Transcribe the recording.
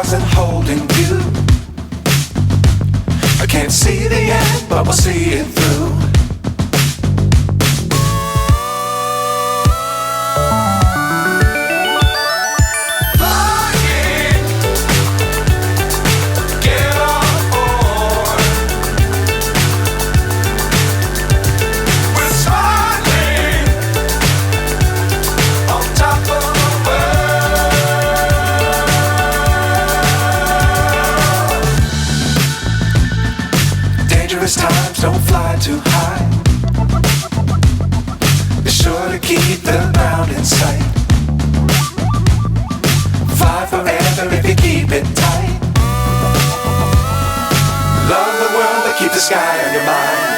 stars and holding you. I can't see the end, but we'll see it through. Times don't fly too high. Be sure to keep the ground in sight. Fly forever if you keep it tight. Love the world but keep the sky on your mind.